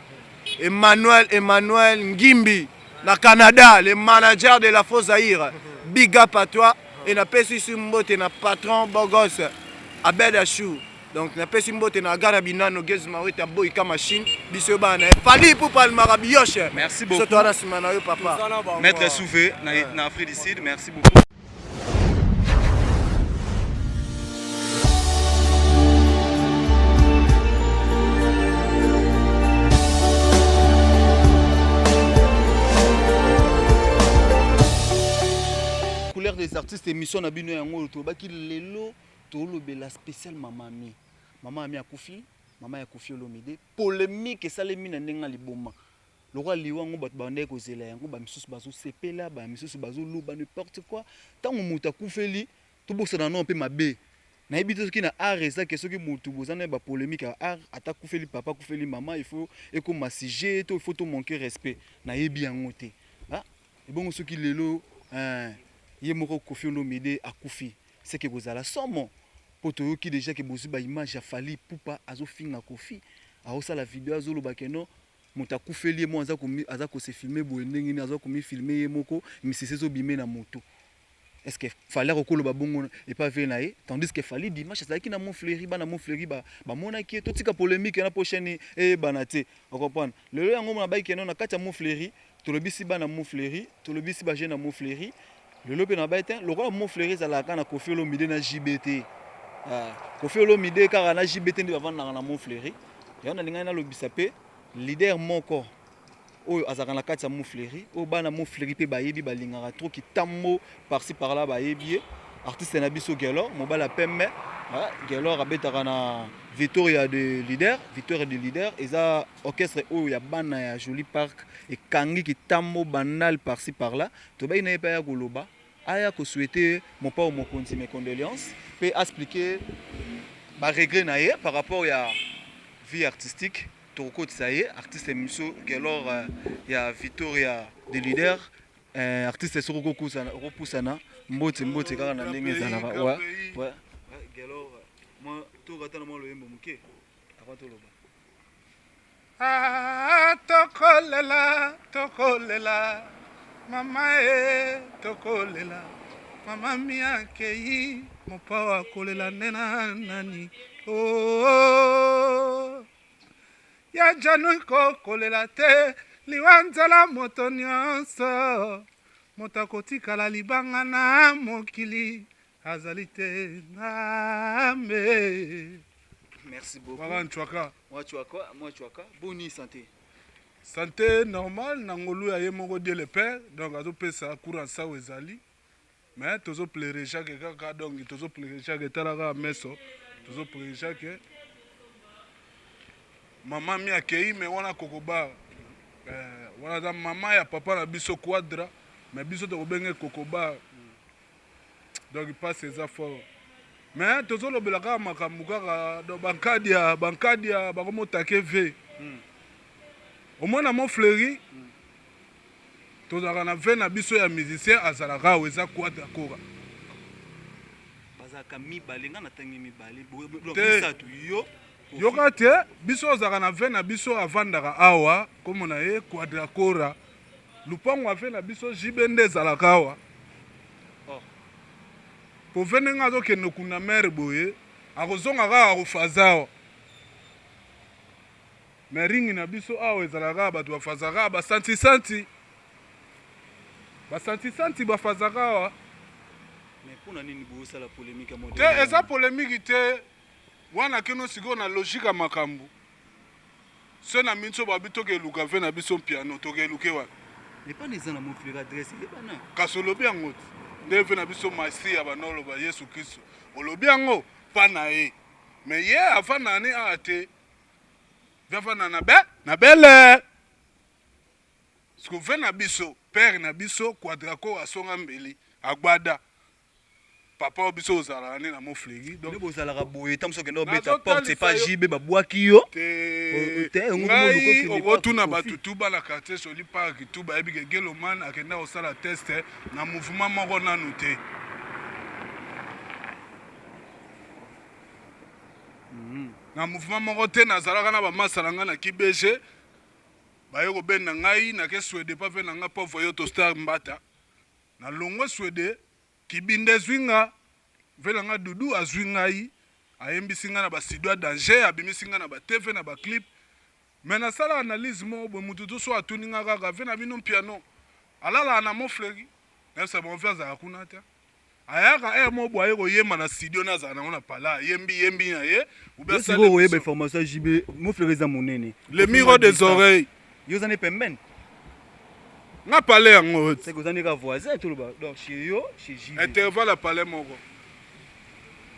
Ngimbi na Canada le manager de la Faux Zaïre big up à toi et na pesi lisusu mbote na patron Bogos Abed Achou donc na pesi mbote na Gara Binano Gezi Mawete boy ka machine biso bana fali pour palmara bioche. Merci beaucoup soto na sima na yo papa maître Souvé na Afrique du Sud. Merci beaucoup. Couleur des artistes émission na bino yango to baki lelo to lobela spécial mama ami akufi mama ya Kofi Olomide polémique esalemi na ndenga liboma lokwa liwango bato bande kozela yango ba misusu bazo sepela ba misusu bazo luba n'importe quoi tango muta kufeli to bosana non pe mabe na ebito soki na art eza ke soki mutu bozana ba polémique à art ata kufeli papa kufeli mama il faut ekoma sujet to il faut to manquer respect na yebi yango te ah ebongo soki lelo ye moko Kofi Olomide akufi c'est que kozala somo poto yoki déjà que bozuba image ya fali pupa azo finga Kofi aosa la vidéo azo lobake no muta kufeli mo aza ko se filmer bo ndenge ni azo ko mi filmer ye moko misese zo bimé na moto est-ce que fallait ko ba bongo et pas venir na tandis que fali dimanche ça qui na mon fleury ba na mon fleury ba mona ki to tika polémique na prochaine banate on comprend le yango na ba ki na kati ya mon fleury to lobisi ba na mon fleury to lobisi ba jeune na mon fleury le lobe na ba etin le roi mon fleury za la kana Kofi Olomide na JBT Kofi Olomide car na JBT ndi ba na mon fleury ya na linga na lobisa pe leader moko oyo azaka na kati ya mon fleury o bana mon fleury pe bayebi balingaka trop ki tammo par-ci par là bayebi artiste na biso Gelor mobala pembe Gelor abetaka na Victoria de leader eza orchestre oyo ya bana ya Joli Park et kangi kitambo banal par-ci par-là to ba ina pa ya koloba aya ko souhaiter mon père mokonzi mes condoléances peut expliquer ba regret na ye par rapport ya vie artistique toko tsaye artiste miso Gelor ya Victoria de leader artiste soko kusana mboti kaka na ndenge ezalaka ouais Gelor moi tout ratana moi loyembo muke avant to loba tokolela mama tokolela mama miakei mopawa kolela nena nani oh ya janu kokolela te liwanzala moto nyonso moto akotikala libanga na mokili azali te name. Merci beaucoup. Moi chouaka. Bonne santé. Santé normale nangolu ya yemoko de le père donc azo pesa courant ça ezali mais tozo pleurer chaque kaka donc tozo pleurer chaque talaka meso tozo pleurer chaque maman mi akei mais wana kokoba wana da maman ya papa na biso quadra mais biso to benge kokoba donc il passe ses affaires mais tozo lobelaka makambu kaka do bankadia bakomotake ve au moins na mon fleuri tozaka na ve na biso ya musicien azalaka weza quadra kora bazaka mibale nga natangi mibale bisatu yoka te biso ozalaka na ve na biso avandaka awa komona ye quadra kora lupango ave na biso jibe nde ezalaka awa po ve ndenge azokende kuna mere boye akozonga kaka kofaza awa me ringi na biso awa ezalaka bato bafazaka basantisanti bafazaka awa te eza polémique te wana kino sikoyo na logique ya makambo se na minso babi tokeluka ve na biso piano tokeluke wana kasi olobi yango te nde ve na biso masi ya banoloba yesu kristo olobi yango mpa na ye me ye afanda ni awa te ve afanda na bele siko ve na biso père na biso quadrako asonga mbeli agbada papa biso ozalaka nde na moflegi donc bozalaka boye ntango soki obeta porte c'est pas jibe babwaki yo ngai okotuna bato tu bana quartier Joli Park tu bayebi ke Geloman akenda kosala teste na mouvement moko nanu te na mouvement moko te nazalaka na bamasala ngai na kibege baye kobenda ngai nake swede pa ve na ngai po voyo to star mbata na longwe swede kibinde zwinga vela nga dudu azwi ngai ayembisi nga na basido danger abimisi nga na batv na baclip me nasala analyse mo bwe mutu to so atuni nga kaka ve na bino piano alala na moflegi nayebisa bonfe azalaka kuna te ayaka mo bwe aye koyemba na studio nazala nango na pala yembi na ye oyeba information ya jibe moflegi eza monene le miro des oreilles yo ozani pembeni nga pale yango c'est que ozani ka voisin toloba donc chez yo chez jibe intervalle ya pale moko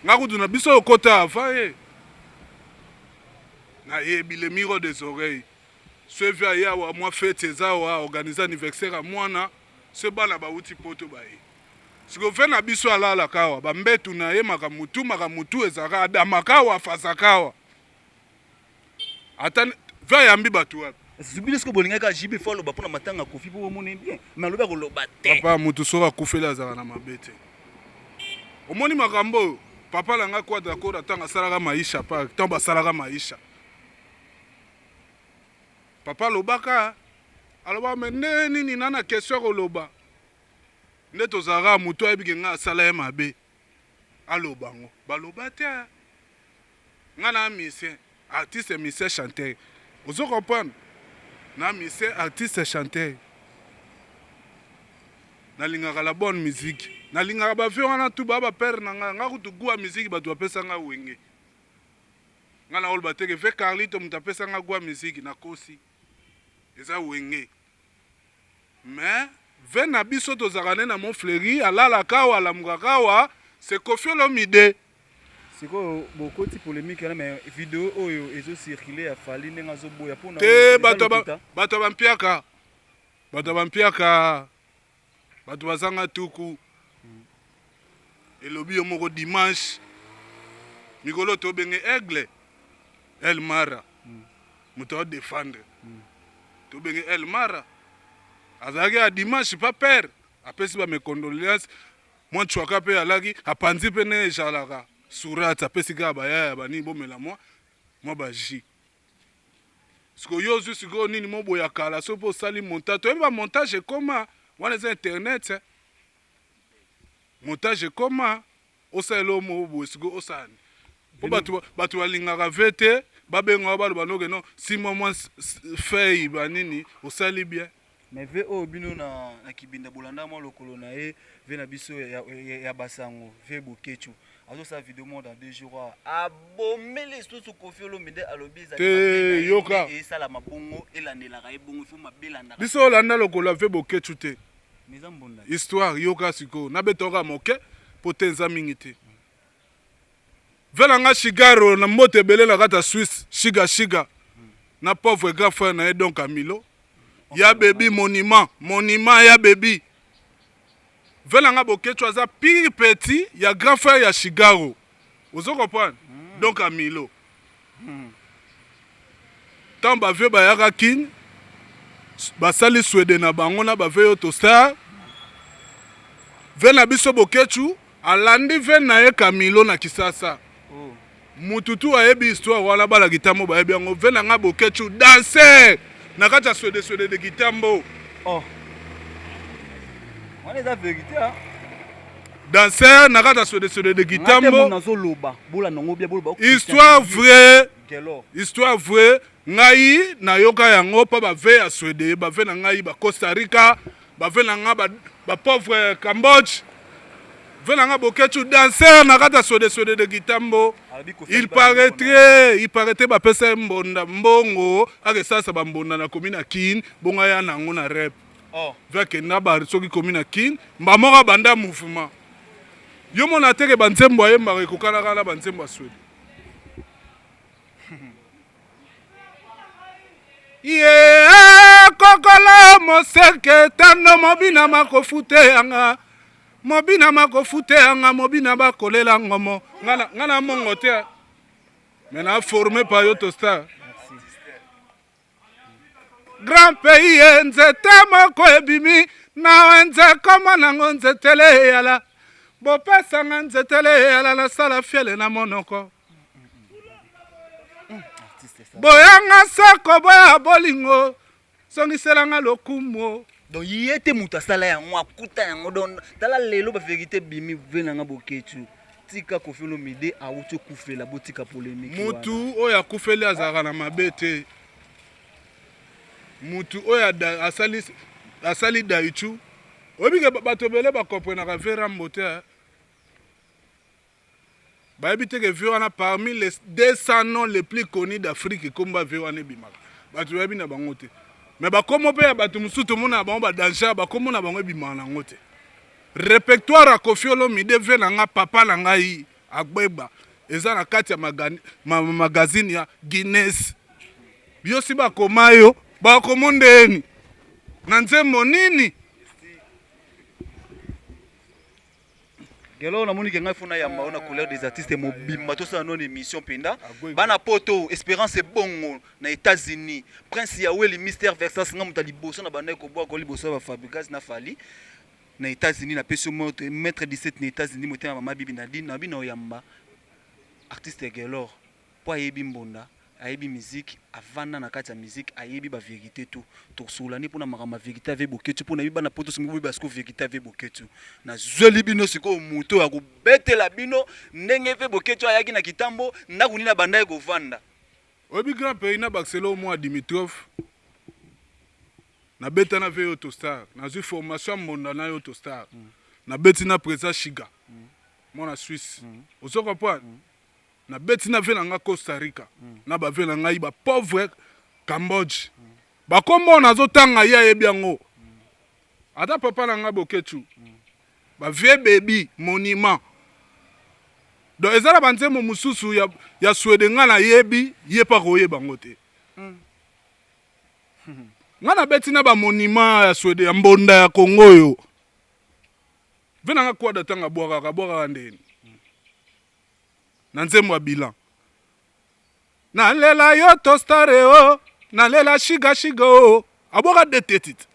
nga kutu na biso okota avant ye nayebi le miro des oreilles soevi aye awa mwa fete eza awa organise anniversaire ya mwana se bana bauti poto baye siko ve na biso alalaka awa bambetu na ye makamutu ezalaka adamaka awa afazaka awa ata ve ayambi bato wapi zubili siko bolingaka jibe fo aloba mpona matanga kofi mpo bomona bien me alobi akoloba te papa mutu soki akufeli azalaka na mabe te omoni makambo oyo papa na ngai quadra koda ntango asalaka maisha pa ntango basalaka maisha papa alobaka aloba me nde nini na na question koloba nde tozalaka motu ayebike ngai asala ye mabe aloba ngo baloba te ngai na musicien artiste musicien chanteur ozo comprendre na musicien artiste chanteur nalingaka la bonne musique nalingaka bavie wana tu baa bapere na ngai ngai kutu gwa musique bato bapesa ngai wenge ngai na oloba teke ve carlito moto apesa ngai gwa musique nakosi eza wenge me ve na biso tozalaka nde na mofleri alalaka awa alamukaka awa c'est Koffi Olomide. C'est quoi beaucoup de polémique là mais vidéo oyo ezo circuler a fali nenga zo boya pona te bato bampiaka bato bazanga tuku elobi yo moko dimanche mikolo tobenge aigle El Mara moto adéfendre tobenge El Mara azalaki ya dimanche pa père apesi bamecondoléance mwa ntwaka mpe alaki apanzi mpe ne ezalaka surat apesi kaka bayaya bani bomela mwa baji siko yo ozwi sikoyo nini moboya kala so mpo osali montage toyebi bamontage ekoma wana eza internet montage ekoma osalela o moboye sikoyo osani mpo bato balingaka ve te babengaka baloba noke no nsima mwa fei banini osali bien mais ve oyo bino na kibinda bolanda mwa lokolo na ye ve na biso ya basango ve bokechu azosala video mo dans 2 jours abomeli lisusu Koffi Olomide alobi ezala mabongo elandelaka ye bongo ifo mabelandaka biso olanda lokolo ave bokechu te histoire yoka sikoyo nabetoka moke mpo te eza mingi te velanga shigaro na mbote ebele na kata Suisse shiga na pauvre grand frère na ye donc Amilo ya bebi monument ya bebi velanga bokechu aza pire petit ya grand frère ya Shigaro ozo comprendre donc Amilo tant bave bayaka kin basali Sweden na bango na bave yo tostar ve na biso bokechu alandi ve na ye Kamilo na Kisasa mututu ayebi histoire wana bala gitambo bayebi yango ve na nga bokechu danser na kati ya swede de gitambo wana eza vérité hein danser na kati ya swede de gitambo histoire vrai ngai nayoka yango mpo bave ya swede bave na ngai ba Costa Rica bave na nga ba pauvre Cambodge ve na nga bokechu danser na kati ya swede de gitambo il paraîtrait bapesa mbonda mbongo akesasa bambonda na komi na kin bongo ya nango na rep vekenda bari soki komi na kin mbamoka banda mouvement yo mona teke banzembo ayembaka ekokanaka na banzembo ya swede ye kokolo moseke tando mobina makofute yanga mobina makofute yanga mobina bakolela ngomo ngana mongo te mena formé par Yotostar grand pays nzete moko ebimi na nze koma nango nzetele yala bopesanga nzetele yala na sala fiele na monoko boyanga sako boya bolingo songiselanga lokumo donc yete muta sala yango akuta yango don tala lelo ba vérité bimi venanga bokechu tika Koffi Olomide awuti kufela botika polémique mutu oya kufeli azaka na mabete mutu oya asali daichu obike bato bele bakoprenaka vera mbote bayebi teke vie wana parmi les 200 noms les plus connus d'Afrique komba vie wana ebimaka bato bayebi na bango te mais bakomo mpe ya bato mosusu tomona na bango badanser bakomo na bango ebimaka nango te répertoire ya Koffi Olomide ve na nga papa na ngai agbeba eza na kati ya magazine ya Guinness biosi bakoma yo bakomo ndeni na nzembo nini Gelo na moni kenga funa ya maona couleur des artistes mobimba to sa non émission penda bana poto espérance bongo na États-Unis Prince Yaweli Mystère Versace ngamuta liboso na bana ko bwa ko liboso ba Fabricas na fali na États-Unis na peso maître 17 na États-Unis motema mama bibi na dina bino yamba artiste Gelo po ayebi mbonda ayebi musique avanda na kati ya musique ayebi ba vérité tout tosolani pona makama vérité ave boketu pona biba na poto singo biba sko vérité ave boketu na zweli bino siko muto ya kubetela bino ndenge ve boketu ayaki na kitambo ndakuni na banda ye kovanda obi grand pays na Barcelone moi Dimitrov na beta na ve Yotostar na zui formation monda na Yotostar na beti na presa Shiga mona Suisse ozo comprendre na beti na ve na nga Costa Rica na ba ve na ngai ba pauvre Cambodge ba kombo na zo tanga ya yebi yango ata papa na nga bokechu ba vie baby monument donc ezala banzembo mosusu ya swede nga na yebi ye pa koyeba ngo te nga na beti na bamonima ya swede ya mbonda ya kongo oyo ve na nga kwada ntango abwakaka ndeni na nzembo ya bilan nalela yo tostare o nalela shigashiga o abwaka detetite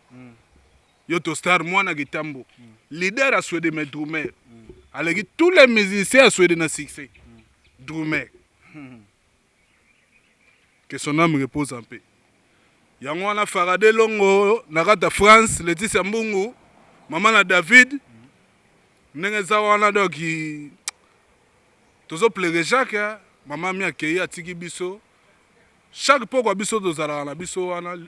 yo tostar mwana kitambo leader à Swede mais Drumer aleki tous les musiciens à Swede na succès Drumer que son âme repose en paix yango wana Faraday Longo na kata France Laetitia Mbungu mama na David ndenge za wana donc tozo pleurer Jacques mama mi akei atiki biso chaque poko biso tozalaka na biso wana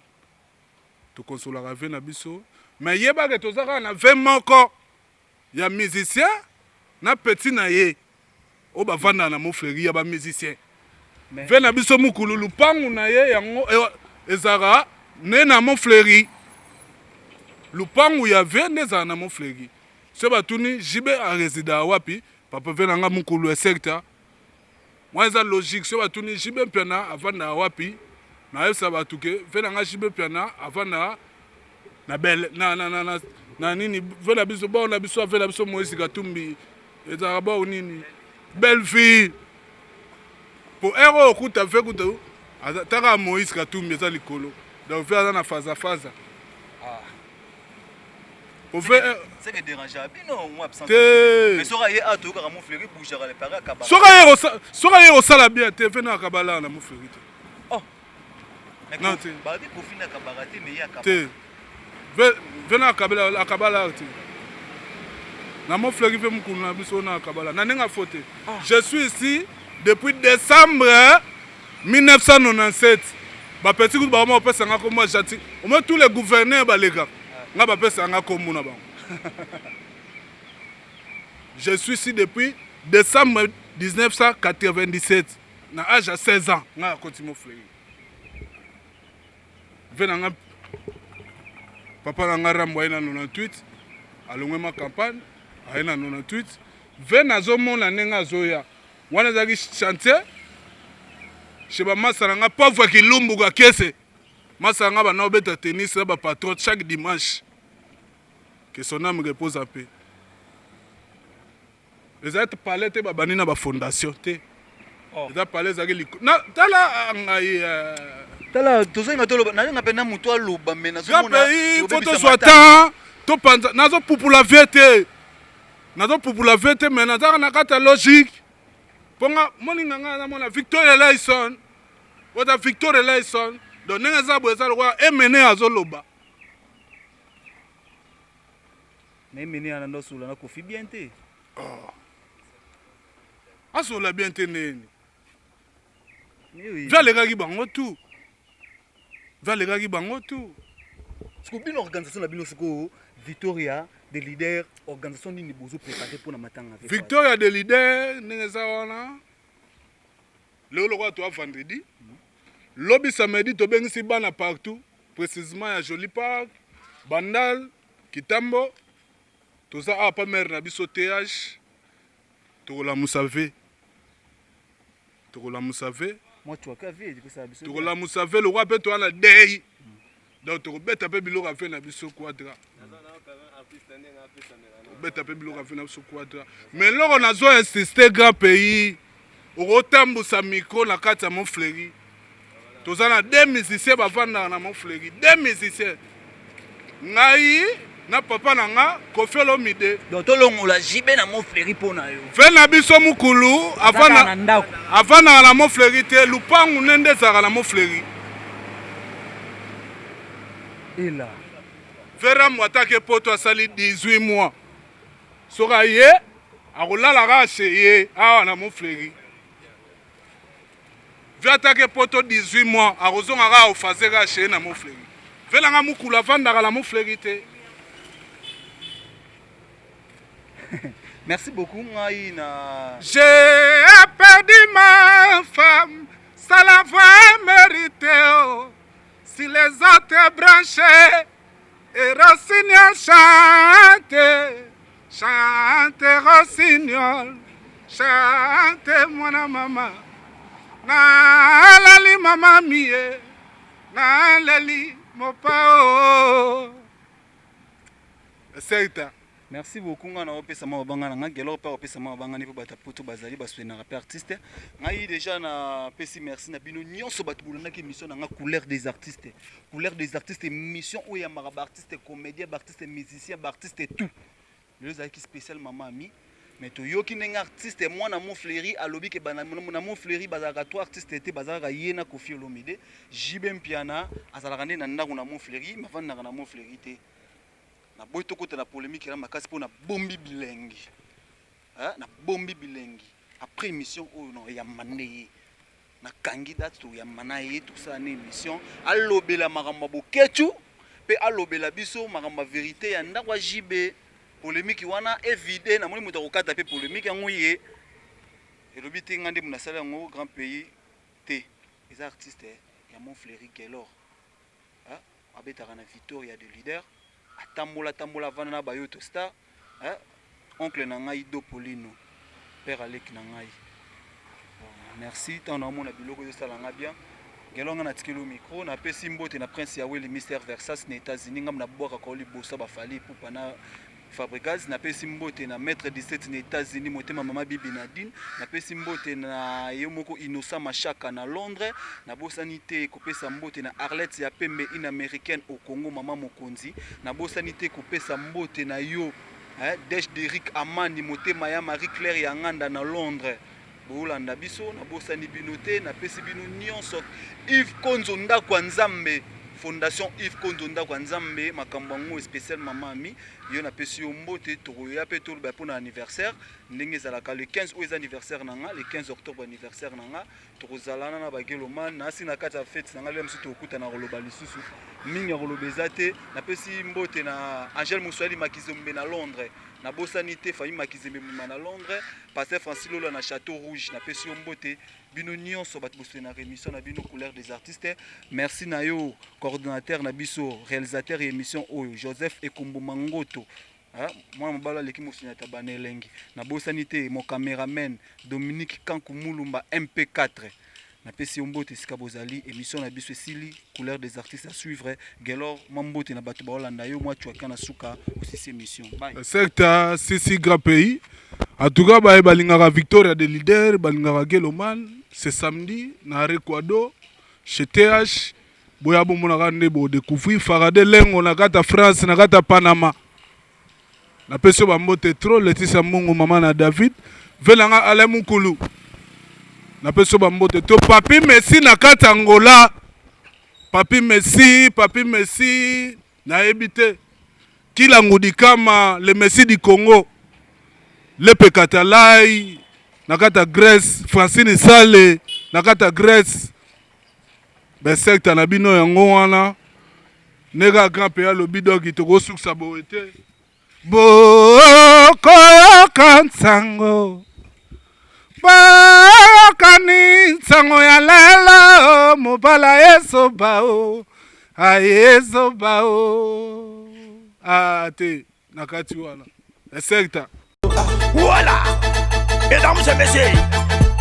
tokonsolaka ve na biso mais yebaka tozaka na ve moko ya musicien na petit na ye o bavanda na mofleri ya ba musicien ve na biso mukulu lupangu na ye yango ezaka ne na mofleri lupangu ya ve neza na mofleri se batuni jibe a resida wapi papa ve nanga mukulu e secteur moi eza logique se batuni jibe mpena avanda wapi na yebisa batuke ve nanga jibe mpena avanda na belle na nini ve na biso bao na biso ave na biso Moïse Katumbi ezaka bao nini belle fille po ero okuta ve kuta taka Moïse Katumbi eza likolo donc ve aza na faza au fait c'est que déranger bino moi absent te mais sora ye ato ka mon fleury bougera le para ka sora ye osala bien te ve na kabala na mon fleury te oh non te ba bi ko fina ka barate mais ya ka te vena akabala te na mo fleury ve mukulu na biso na akabala na nenga faute je suis ici depuis décembre 1997 ba petit coup ba mo pesa nga ko moi jati au moins tous les gouverneurs ba lega nga ba pesa nga ko muna ba je suis ici depuis décembre 1997 na âge à 16 ans nga continue mo fleury vena nga papa na nga rambo aina 98 alongwe ma campagne aina 98 ve nazomona ndenge azoya wana ezalaki chantier chez bamasa na nga pauvre kilumbuka kese masa na nga bana obeta tennis na bapatron chaque dimanche que son âme repose en paix ezalaki palais te babandi na bafondation te eza palais ezalaki tala ngai tala tozenga toloba nalinga pena mutu aloba me nazomona foto swata to panza nazo pupula vete me nazaka na kata logique ponga moninga nga na mona Victoria Layson wata Victoria Layson donc ndenge za boza lokwa emene azoloba mais emene ana ndo sula na kofi bien te asola bien te neni valekaki bango tout valekaki bango tout siko bino organisation na bino siko Victoria des leaders organisation nini bozo préparer pour na matanga Victoria des leaders ndenge za wana lelo lokwa to vendredi lobby samedi to bengisi bana partout précisément ya Joli Park Bandal Kitambo toza apa mer na biso TH tokola musave moi tu as vu que ça biso tokola musave le roi peto ana dei donc tokobeta pe biloko afe na biso quadra beta pe biloko afe na biso quadra mais loko nazo insister grand pays okotambusa micro na kati ya Montfleury toza na 2 musiciens bavandaka na Montfleury 2 musiciens ngai na papa na nga Koffi Olomide donc tolongola jibe na Montfleury pona yo ve na biso mukulu avandaka na Montfleury te lupangu nende ezalaka na Montfleury ela vera mwatake poto asali 18 mois soka ye akolalaka aseye awa na Montfleury ve atake poto 18 mois akozongaka ofazeka aseye na Montfleury velanga mukulu avandaka na Montfleury te. Merci beaucoup, Maïna. J'ai perdu ma femme, ça l'avait mérité. Oh. Si les autres branchaient, et Rossignol chante, chante Rossignol, chante mwana mama nalali mama mie nalali mopao Seita. Merci beaucoup ngana opesa ma bangana nga gelo pa opesa ma bangani po bata poto bazali baswena rap artiste ngai déjà na pesi merci na bino nyonso batu bulana ki mission na nga couleur des artistes mission où ya maraba artiste comédien artiste musicien artiste tout les aki spécial mama ami mais to yoki nenga artiste moi na mon fleuri alobi ke bana na mon fleuri bazaka to artiste te bazaka yena Koffi Olomide jibem piana azalaka ne na ndako na mon fleuri mavanda na mon fleuri te na boy to côté la polémique là makasi pour na bombi bilengi na bombi bilengi après émission oh non ya mané na candidat to ya manaye tout ça na émission alobela makamba boketu pe alobela biso makamba vérité ya ndakwa jibe polémique wana évité na moni moto kokata pe polémique yango ye elobi te ngande muna sala ngo grand pays te les artistes ya mon fleuri Gelor abetaka na Victoria de leader tambola vana ba yoto star oncle na ngai do Polino père Alec na ngai merci tant na mona biloko yo sala nga bien gelonga na tikelo micro na pesi mbote na prince ya Will Mr Versace na États-Unis ngam na boka ko li bosa ba fali pupa na Fabregas na pesi mbote na maître 17 na États-Unis motema mama Bibi Nadine na pesi mbote na yomoko Innocent Machaka na Londres na bosanité kopesa mbote na Arlette ya pembe in américaine au Congo mama Mokonzi na bosanité kopesa mbote na yo Desh d'Eric Amandi motema ya Marie Claire ya nganda na Londres bolanda biso na bosani binote na pesi bino nyonso Yves Konzo ndako nzambe Fondation Yves Konzo ndako nzambe makambo ngo spécial mama ami yo na pesi yo mbote to ya pe to ba pona anniversaire ndenge zalaka le 15 ou anniversaire nanga le 15 octobre anniversaire nanga to kozalana na bagelo man na sina kata fête nanga le msuto okuta na roloba lisusu mingi rolobeza te na pesi mbote na Angel Muswali Makizombe na Londres na bosanité famille Makizembe na Londres pasteur Francis Lolo na Château Rouge na pesi yo mbote bino nyonso bat bosse na émission na bino couleur des artistes merci na yo coordinateur na biso réalisateur et émission oyo Joseph Ekombo Mangoto moi mobala leki mosina tabane lengi na bosanité mon caméraman Dominique Kankumulumba MP4 na pesi mbote sika bozali émission na biso sili couleur des artistes à suivre Gelor mambote na bato ba Holanda yo moi tuaka na suka aussi émission bye secteur sisi grand pays en tout cas ba balingaka Victoria de leader balingaka Geloman c'est samedi na Rekwado chez TH boya bomona kande bo découvrir Faraday Lengo na kata France na kata Panama na peso ba mbote trop Letisa Mungu mama na David velanga Ale Mukulu na peso ba mbote to Papi Messi na kata Angola Papi Messi na ebite kila ngudi kama le Messi du Congo le Pekatalai na kata Grèce Francine Sale na kata Grèce ben secteur na bino yango wana nega grand pays lo bidogi to go suksa boete boko kansango bakani sango ya lelo mobala yeso bao ayeso bao ate nakati wana secteur. Voilà, mesdames et messieurs,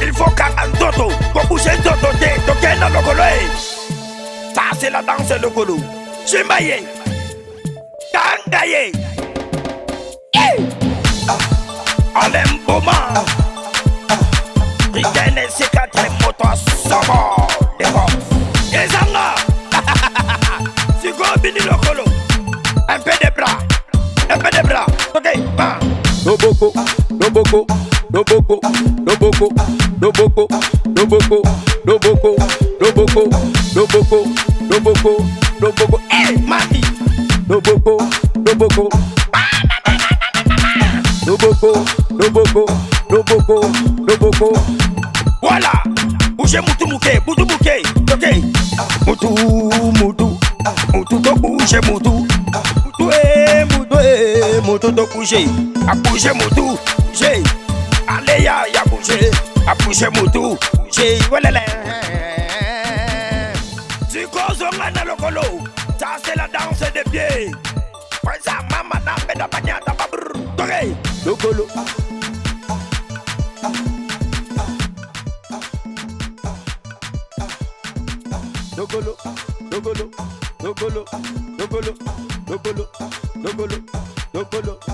il faut qu'un toto, qu'on bouge un toto, toquer dans le colo. Ça, c'est la danse de colo. Chimaye, Tangaye, Alem Boma, Rigaine, c'est quatre motos, Sobo, les Zanga, si go bini le colo, un peu de bras, ok, Doboko, Doboko, Doboko, Doboko, Doboko, Doboko, Doboko, Doboko, Doboko, Doboko, Doboko, Mami, Doboko, Doboko, Doboko, Doboko, Doboko, Doboko. Voilà, bougez mutu muke, ok, mutu, to bouge mutu, mutu to bouger, a bouger mutu, bouger, allez ya bouger, a bouger mutu, bouger, voilà. Tu causes un an lokolo, ça c'est la danse des pieds. Prenez maman na beda banyata babrr, ok. Lokolo. Dogolo, dogolo, dogolo, dogolo, dogolo, dogolo, dogolo.